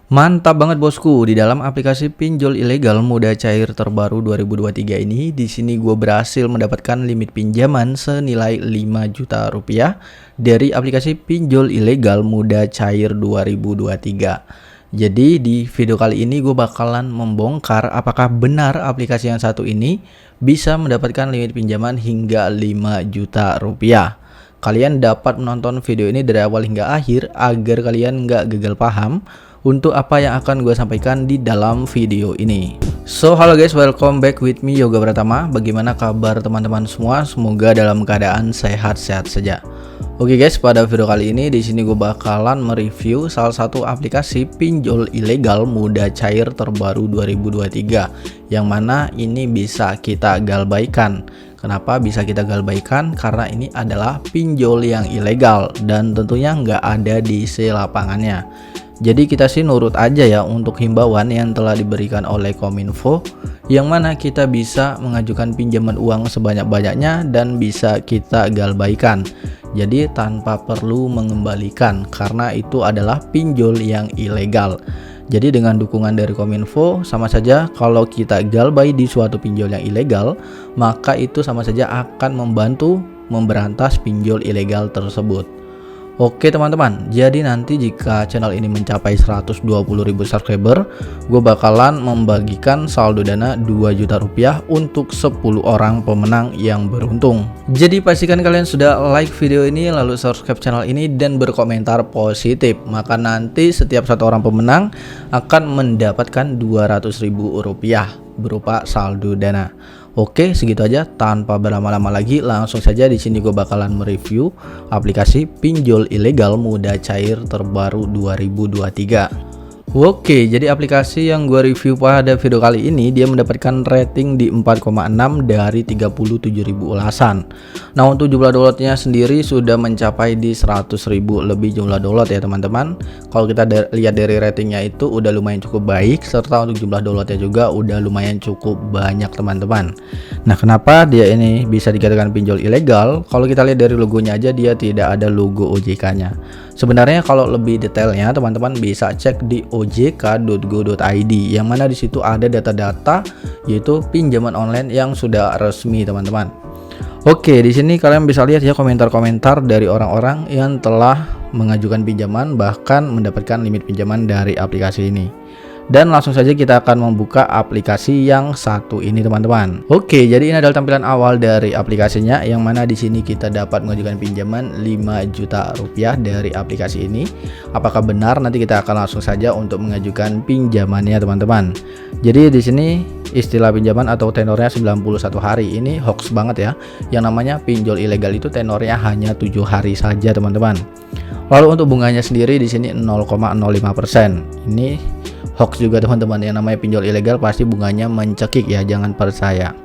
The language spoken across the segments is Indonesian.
Mantap banget bosku, di dalam aplikasi pinjol ilegal mudah cair terbaru 2023 ini, di sini gue berhasil mendapatkan limit pinjaman senilai 5 juta rupiah dari aplikasi pinjol ilegal mudah cair 2023. Jadi di video kali ini gue bakalan membongkar apakah benar aplikasi yang satu ini bisa mendapatkan limit pinjaman hingga 5 juta rupiah. Kalian dapat menonton video ini dari awal hingga akhir agar kalian nggak gagal paham untuk apa yang akan gue sampaikan di dalam video ini. So, halo guys, welcome back with me Yoga Pratama. Bagaimana kabar teman-teman semua? Semoga dalam keadaan sehat-sehat saja. Oke guys, pada video kali ini di sini gue bakalan mereview salah satu aplikasi pinjol ilegal mudah cair terbaru 2023 yang mana ini bisa kita galbaikan. Kenapa bisa kita galbaikan? Karena ini adalah pinjol yang ilegal dan tentunya nggak ada di lapangannya. Jadi kita sih nurut aja ya untuk himbauan yang telah diberikan oleh Kominfo, yang mana kita bisa mengajukan pinjaman uang sebanyak-banyaknya dan bisa kita galbaikan. Jadi tanpa perlu mengembalikan karena itu adalah pinjol yang ilegal. Jadi dengan dukungan dari Kominfo, sama saja kalau kita galbay di suatu pinjol yang ilegal, maka itu sama saja akan membantu memberantas pinjol ilegal tersebut. Oke teman-teman, jadi nanti jika channel ini mencapai 120.000 subscriber, gue bakalan membagikan saldo dana 2 juta rupiah untuk 10 orang pemenang yang beruntung. Jadi pastikan kalian sudah like video ini, lalu subscribe channel ini dan berkomentar positif. Maka nanti setiap satu orang pemenang akan mendapatkan 200.000 rupiah berupa saldo dana. Oke, segitu aja tanpa berlama-lama lagi, langsung saja di sini gue bakalan mereview aplikasi pinjol ilegal mudah cair terbaru 2023. Oke, jadi aplikasi yang gue review pada video kali ini dia mendapatkan rating di 4,6 dari 37.000 ulasan. Nah, untuk jumlah downloadnya sendiri sudah mencapai di 100.000 lebih jumlah download ya teman-teman. Kalau kita lihat dari ratingnya itu udah lumayan cukup baik, serta untuk jumlah downloadnya juga udah lumayan cukup banyak teman-teman. Nah, kenapa dia ini bisa dikatakan pinjol ilegal? Kalau kita lihat dari logonya aja dia tidak ada logo OJK-nya. Sebenarnya kalau lebih detailnya teman-teman bisa cek di ojk.go.id yang mana di situ ada data-data yaitu pinjaman online yang sudah resmi teman-teman. Oke, di sini kalian bisa lihat ya komentar-komentar dari orang-orang yang telah mengajukan pinjaman bahkan mendapatkan limit pinjaman dari aplikasi ini. Dan langsung saja kita akan membuka aplikasi yang satu ini teman-teman. Oke, jadi ini adalah tampilan awal dari aplikasinya yang mana di sini kita dapat mengajukan pinjaman 5 juta rupiah dari aplikasi ini. Apakah benar? Nanti kita akan langsung saja untuk mengajukan pinjamannya teman-teman. Jadi di sini istilah pinjaman atau tenornya 91 hari ini hoax banget ya. Yang namanya pinjol ilegal itu tenornya hanya 7 hari saja teman-teman. Lalu untuk bunganya sendiri di sini 0,05%. Ini hoax juga teman-teman, yang namanya pinjol ilegal pasti bunganya mencekik ya, jangan percaya.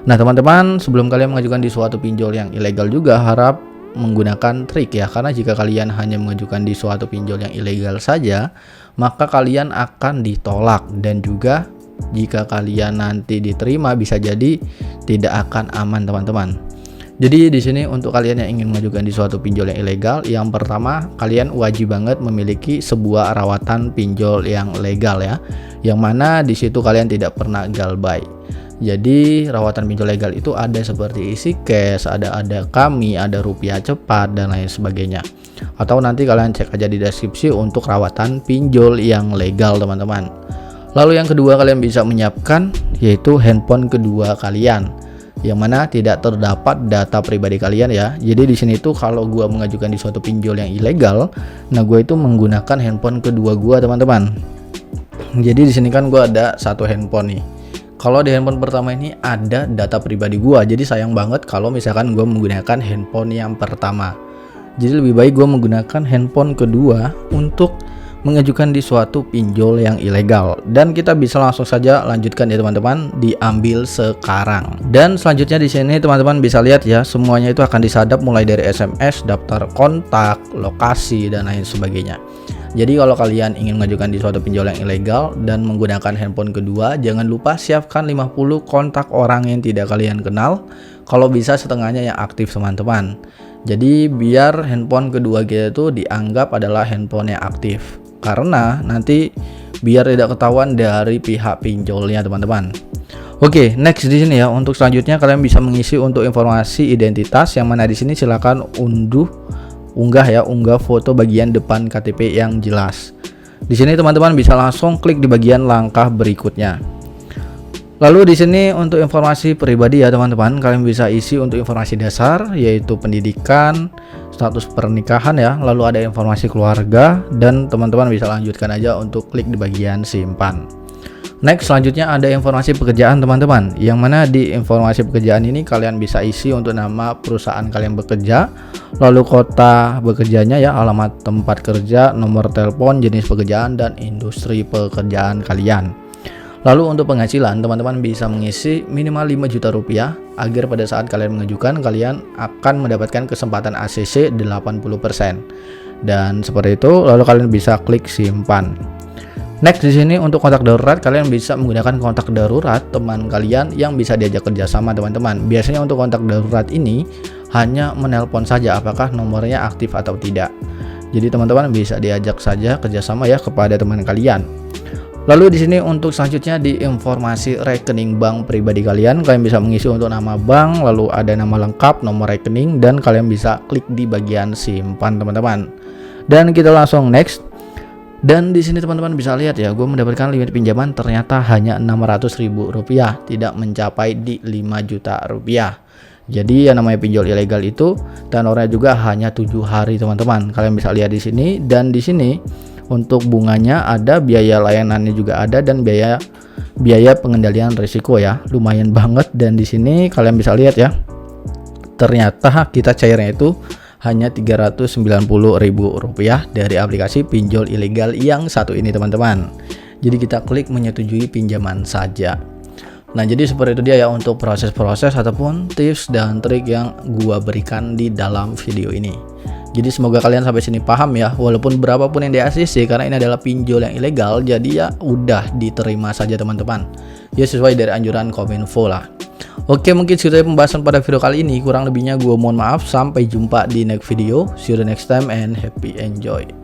Nah teman-teman, sebelum kalian mengajukan di suatu pinjol yang ilegal juga harap menggunakan trik ya, karena jika kalian hanya mengajukan di suatu pinjol yang ilegal saja maka kalian akan ditolak, dan juga jika kalian nanti diterima bisa jadi tidak akan aman teman-teman. Jadi di sini untuk kalian yang ingin mengajukan di suatu pinjol yang ilegal, yang pertama kalian wajib banget memiliki sebuah rawatan pinjol yang legal ya, yang mana di situ kalian tidak pernah galbay. Jadi rawatan pinjol legal itu ada seperti isi cash, ada kami, ada rupiah cepat dan lain sebagainya. Atau nanti kalian cek aja di deskripsi untuk rawatan pinjol yang legal teman-teman. Lalu yang kedua kalian bisa menyiapkan yaitu handphone kedua kalian, yang mana tidak terdapat data pribadi kalian ya. Jadi di sini tuh kalau gua mengajukan di suatu pinjol yang ilegal, nah gua itu menggunakan handphone kedua gua teman-teman. Jadi di sini kan gua ada satu handphone nih. Kalau di handphone pertama ini ada data pribadi gua, jadi sayang banget kalau misalkan gua menggunakan handphone yang pertama. Jadi lebih baik gua menggunakan handphone kedua untuk mengajukan di suatu pinjol yang ilegal. Dan kita bisa langsung saja lanjutkan ya teman-teman, diambil sekarang. Dan selanjutnya di sini teman-teman bisa lihat ya, semuanya itu akan disadap mulai dari SMS, daftar kontak, lokasi dan lain sebagainya. Jadi kalau kalian ingin mengajukan di suatu pinjol yang ilegal dan menggunakan handphone kedua, jangan lupa siapkan 50 kontak orang yang tidak kalian kenal. Kalau bisa setengahnya yang aktif teman-teman. Jadi biar handphone kedua kita itu dianggap adalah handphone yang aktif. karena nanti biar tidak ketahuan dari pihak pinjolnya teman-teman. Oke, next di sini ya. Untuk selanjutnya kalian bisa mengisi untuk informasi identitas, yang mana di sini silakan unggah foto bagian depan KTP yang jelas. Di sini teman-teman bisa langsung klik di bagian langkah berikutnya. Lalu di sini untuk informasi pribadi ya teman-teman, kalian bisa isi untuk informasi dasar yaitu pendidikan, status pernikahan ya, lalu ada informasi keluarga, dan teman-teman bisa lanjutkan aja untuk klik di bagian simpan. Next, selanjutnya ada informasi pekerjaan teman-teman, yang mana di informasi pekerjaan ini kalian bisa isi untuk nama perusahaan kalian bekerja, lalu kota bekerjanya ya, alamat tempat kerja, nomor telepon, jenis pekerjaan, dan industri pekerjaan kalian. Lalu untuk penghasilan, teman-teman bisa mengisi minimal 5 juta rupiah agar pada saat kalian mengajukan, kalian akan mendapatkan kesempatan ACC 80%. Dan seperti itu, lalu kalian bisa klik simpan. Next di sini untuk kontak darurat, kalian bisa menggunakan kontak darurat teman kalian yang bisa diajak kerjasama teman-teman. Biasanya untuk kontak darurat ini hanya menelpon saja apakah nomornya aktif atau tidak. Jadi teman-teman bisa diajak saja kerjasama ya kepada teman kalian. Lalu di sini untuk selanjutnya di informasi rekening bank pribadi kalian bisa mengisi untuk nama bank, lalu ada nama lengkap, nomor rekening, dan kalian bisa klik di bagian simpan teman-teman. Dan kita langsung next. Dan di sini teman-teman bisa lihat ya, gue mendapatkan limit pinjaman ternyata hanya Rp600.000, tidak mencapai di 5 juta rupiah. Jadi yang namanya pinjol ilegal itu tenornya juga hanya 7 hari teman-teman. Kalian bisa lihat di sini, dan di sini untuk bunganya ada, biaya layanannya juga ada, dan biaya pengendalian risiko ya, lumayan banget. Dan di sini kalian bisa lihat ya, ternyata kita cairnya itu hanya Rp390.000 dari aplikasi pinjol ilegal yang satu ini teman-teman. Jadi kita klik menyetujui pinjaman saja. Nah, jadi seperti itu dia ya untuk proses-proses ataupun tips dan trik yang gua berikan di dalam video ini. Jadi semoga kalian sampai sini paham ya, walaupun berapapun yang di ACC, karena ini adalah pinjol yang ilegal, jadi ya udah diterima saja teman-teman. Ya sesuai dari anjuran Kominfo lah. Oke, mungkin segitu pembahasan pada video kali ini. Kurang lebihnya gue mohon maaf. Sampai jumpa di next video. See you the next time and happy enjoy.